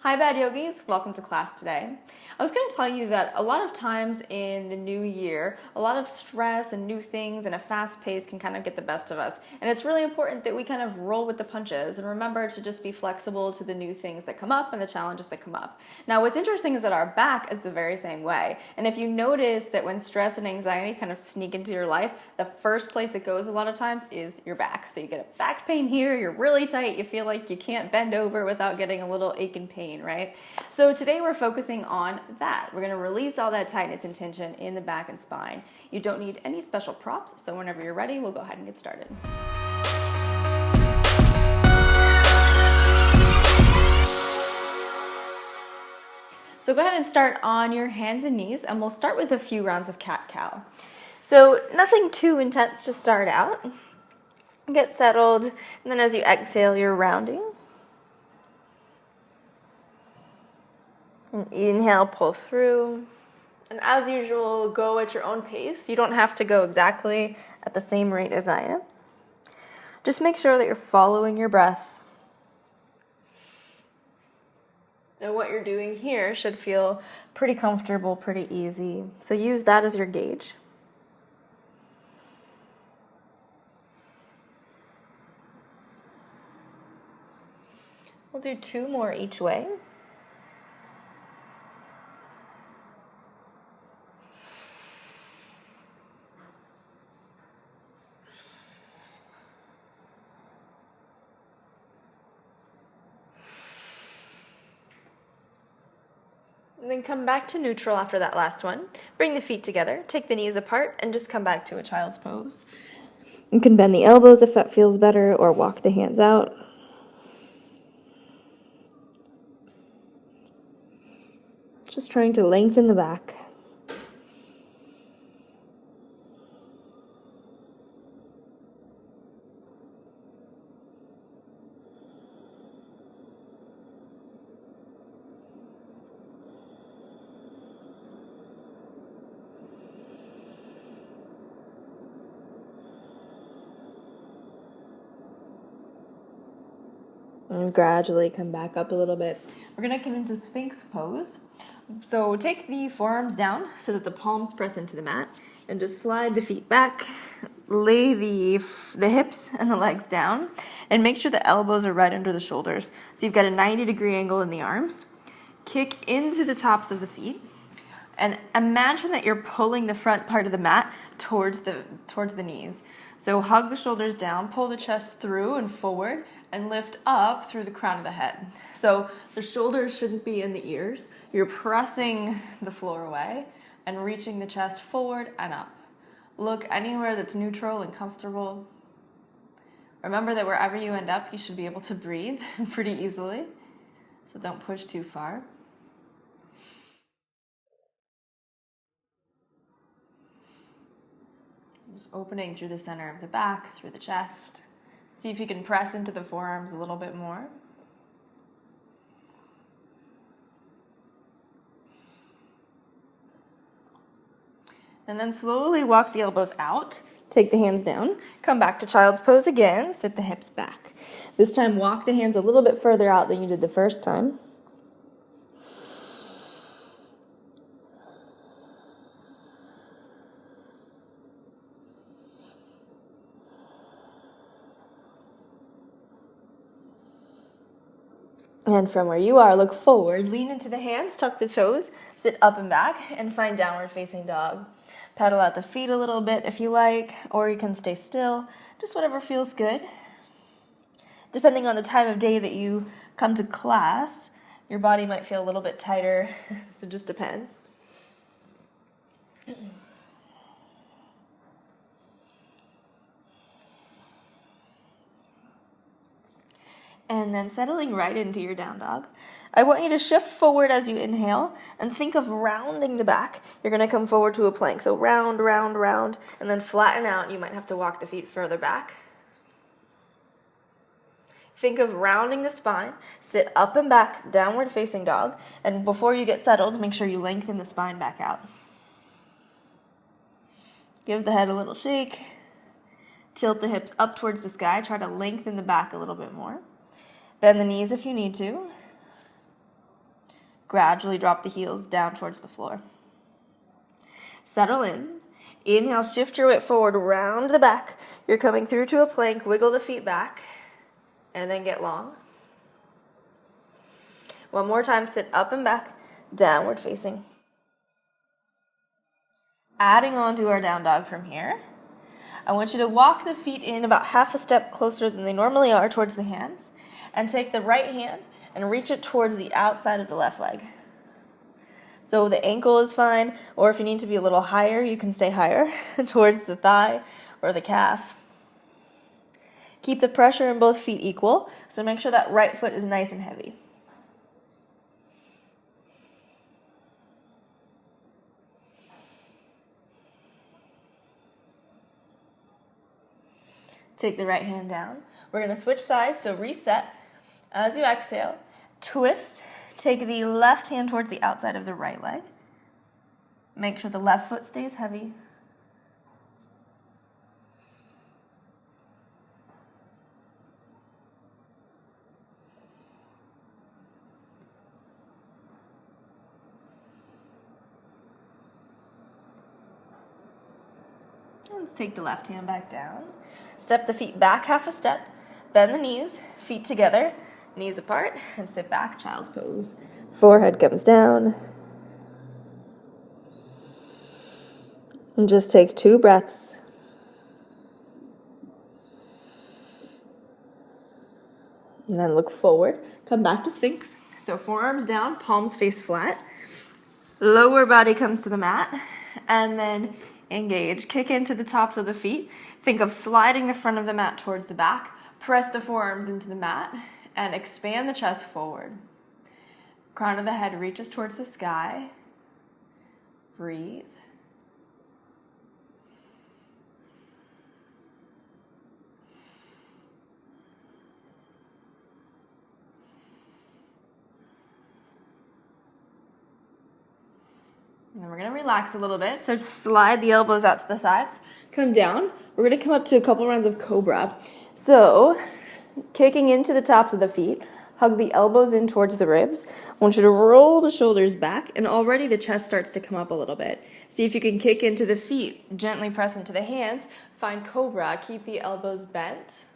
Hi Bad Yogis, welcome to class today. I was going to tell you that a lot of times in the new year, a lot of stress and new things and a fast pace can kind of get the best of us. And it's really important that we kind of roll with the punches and remember to just be flexible to the new things that come up and the challenges that come up. Now what's interesting is that our back is the very same way. And if you notice that when stress and anxiety kind of sneak into your life, the first place it goes a lot of times is your back. So you get a back pain here, you're really tight, you feel like you can't bend over without getting a little ache and pain. Right? So today we're focusing on that. We're going to release all that tightness and tension in the back and spine. You don't need any special props, so whenever you're ready, we'll go ahead and get started. So go ahead and start on your hands and knees, and we'll start with a few rounds of CatCow. So nothing too intense to start out. Get settled, and then as you exhale, you're rounding. And inhale, pull through. And as usual, go at your own pace. You don't have to go exactly at the same rate as I am. Just make sure that you're following your breath. And what you're doing here should feel pretty comfortable, pretty easy. So use that as your gauge. We'll do 2 more each way. And then come back to neutral after that last one. Bring the feet together, take the knees apart, and just come back to a child's pose. You can bend the elbows if that feels better, or walk the hands out. Just trying to lengthen the back. And gradually come back up a little bit. We're going to come into Sphinx pose. So take the forearms down so that the palms press into the mat. And just slide the feet back. Lay the hips and the legs down. And make sure the elbows are right under the shoulders. So you've got a 90-degree angle in the arms. Kick into the tops of the feet. And imagine that you're pulling the front part of the mat towards the knees. So hug the shoulders down, pull the chest through and forward, and lift up through the crown of the head. So the shoulders shouldn't be in the ears. You're pressing the floor away and reaching the chest forward and up. Look anywhere that's neutral and comfortable. Remember that wherever you end up, you should be able to breathe pretty easily. So don't push too far. Just opening through the center of the back, through the chest. See if you can press into the forearms a little bit more. And then slowly walk the elbows out. Take the hands down. Come back to child's pose again. Sit the hips back. This time walk the hands a little bit further out than you did the first time. And from where you are, look forward, lean into the hands, tuck the toes, sit up and back, and find downward facing dog. Pedal out the feet a little bit if you like, or you can stay still, just whatever feels good. Depending on the time of day that you come to class, your body might feel a little bit tighter, so it just depends. And then settling right into your down dog. I want you to shift forward as you inhale and think of rounding the back. You're going to come forward to a plank. So round, round, round, and then flatten out. You might have to walk the feet further back. Think of rounding the spine. Sit up and back, downward facing dog. And before you get settled, make sure you lengthen the spine back out. Give the head a little shake. Tilt the hips up towards the sky. Try to lengthen the back a little bit more. Bend the knees if you need to. Gradually drop the heels down towards the floor. Settle in. Inhale, shift your weight forward, round the back. You're coming through to a plank, wiggle the feet back, and then get long. One more time, sit up and back, downward facing. Adding on to our down dog from here. I want you to walk the feet in about half a step closer than they normally are towards the hands, and take the right hand and reach it towards the outside of the left leg. So the ankle is fine, or if you need to be a little higher, you can stay higher towards the thigh or the calf. Keep the pressure in both feet equal, so make sure that right foot is nice and heavy. Take the right hand down. We're going to switch sides, so reset. As you exhale, twist. Take the left hand towards the outside of the right leg. Make sure the left foot stays heavy. Let's take the left hand back down. Step the feet back half a step. Bend the knees, feet together, knees apart, and sit back, child's pose. Forehead comes down. And just take 2 breaths. And then look forward. Come back to Sphinx. So forearms down, palms face flat. Lower body comes to the mat. And then engage. Kick into the tops of the feet. Think of sliding the front of the mat towards the back. Press the forearms into the mat. And expand the chest forward. Crown of the head reaches towards the sky. Breathe. And then we're going to relax a little bit. So just slide the elbows out to the sides. Come down. We're going to come up to a couple rounds of Cobra. So kicking into the tops of the feet. Hug the elbows in towards the ribs. I want you to roll the shoulders back, and already the chest starts to come up a little bit. See if you can kick into the feet. Gently press into the hands. Find Cobra. Keep the elbows bent.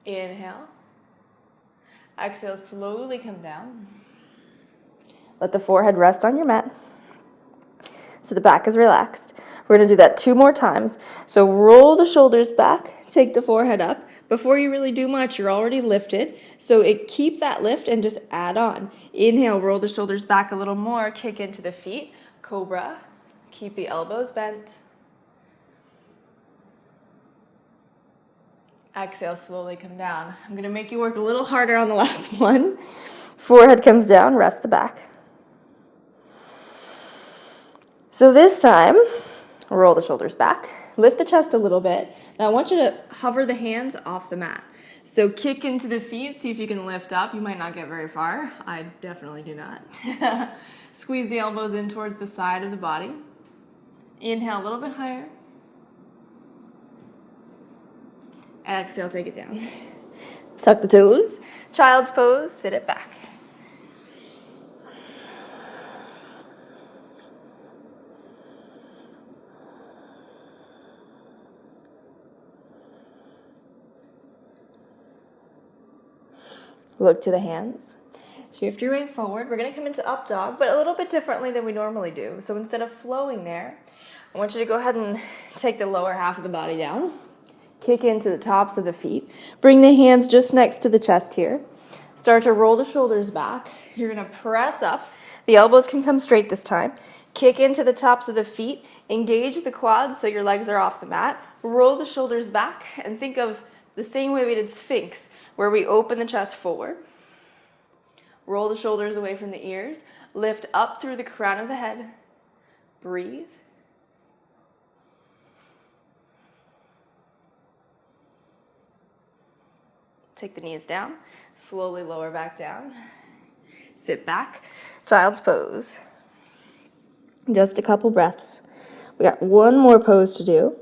Inhale. Exhale, slowly come down. Let the forehead rest on your mat. So the back is relaxed. We're going to do that 2 more times. So roll the shoulders back. Take the forehead up. Before you really do much, you're already lifted. So keep that lift and just add on. Inhale, roll the shoulders back a little more. Kick into the feet. Cobra. Keep the elbows bent. Exhale, slowly come down. I'm going to make you work a little harder on the last one. Forehead comes down, rest the back. So this time, roll the shoulders back. Lift the chest a little bit. Now I want you to hover the hands off the mat. So kick into the feet, see if you can lift up. You might not get very far. I definitely do not. Squeeze the elbows in towards the side of the body. Inhale a little bit higher. Exhale, take it down. Tuck the toes. Child's pose, sit it back. Look to the hands. Shift your weight forward. We're going to come into Updog, but a little bit differently than we normally do. So instead of flowing there, I want you to go ahead and take the lower half of the body down. Kick into the tops of the feet. Bring the hands just next to the chest here. Start to roll the shoulders back. You're going to press up. The elbows can come straight this time. Kick into the tops of the feet. Engage the quads so your legs are off the mat. Roll the shoulders back and think of the same way we did Sphinx, where we open the chest forward. Roll the shoulders away from the ears. Lift up through the crown of the head. Breathe. Take the knees down. Slowly lower back down. Sit back. Child's pose. Just a couple breaths. We got one more pose to do.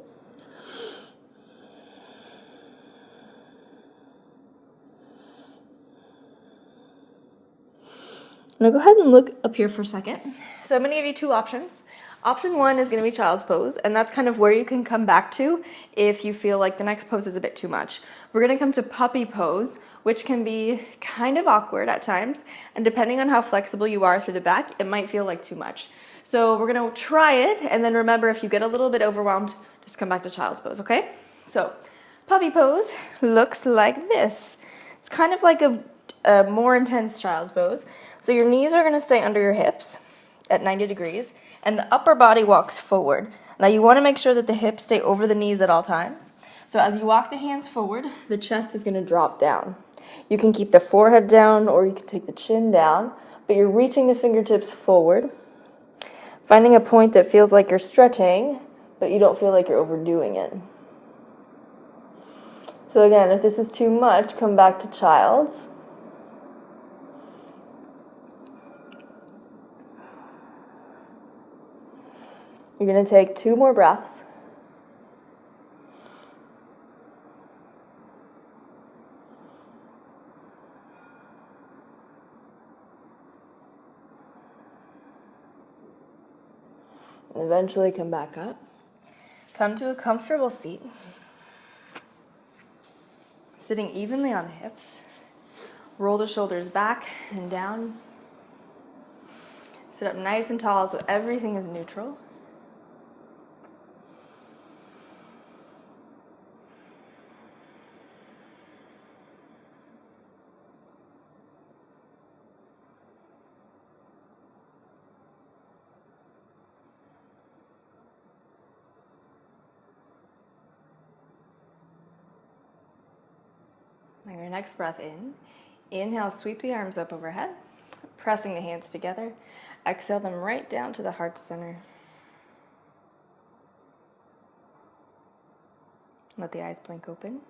I'm gonna go ahead and look up here for a second. So I'm gonna give you two options. Option one is gonna be child's pose, and that's kind of where you can come back to if you feel like the next pose is a bit too much. We're gonna come to puppy pose, which can be kind of awkward at times, and depending on how flexible you are through the back, it might feel like too much. So we're gonna try it, and then remember, if you get a little bit overwhelmed, just come back to child's pose, okay? So puppy pose looks like this. It's kind of like a more intense child's pose. So your knees are gonna stay under your hips at 90 degrees, and the upper body walks forward. Now you wanna make sure that the hips stay over the knees at all times. So as you walk the hands forward, the chest is gonna drop down. You can keep the forehead down, or you can take the chin down, but you're reaching the fingertips forward, finding a point that feels like you're stretching, but you don't feel like you're overdoing it. So again, if this is too much, come back to child's. You're going to take 2 more breaths. And eventually come back up. Come to a comfortable seat. Sitting evenly on the hips. Roll the shoulders back and down. Sit up nice and tall so everything is neutral. On your next breath in, inhale, sweep the arms up overhead, pressing the hands together. Exhale them right down to the heart center. Let the eyes blink open.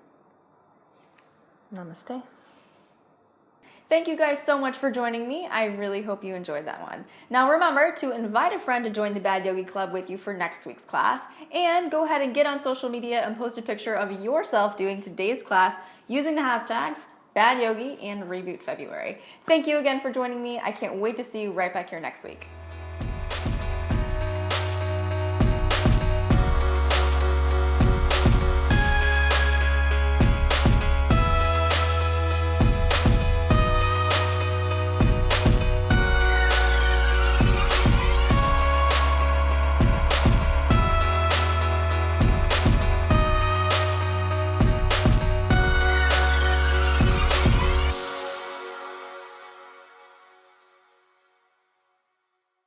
Namaste. Thank you guys so much for joining me. I really hope you enjoyed that one. Now remember to invite a friend to join the Bad Yogi Club with you for next week's class, and go ahead and get on social media and post a picture of yourself doing today's class using the hashtags Bad Yogi and Reboot February. Thank you again for joining me. I can't wait to see you right back here next week.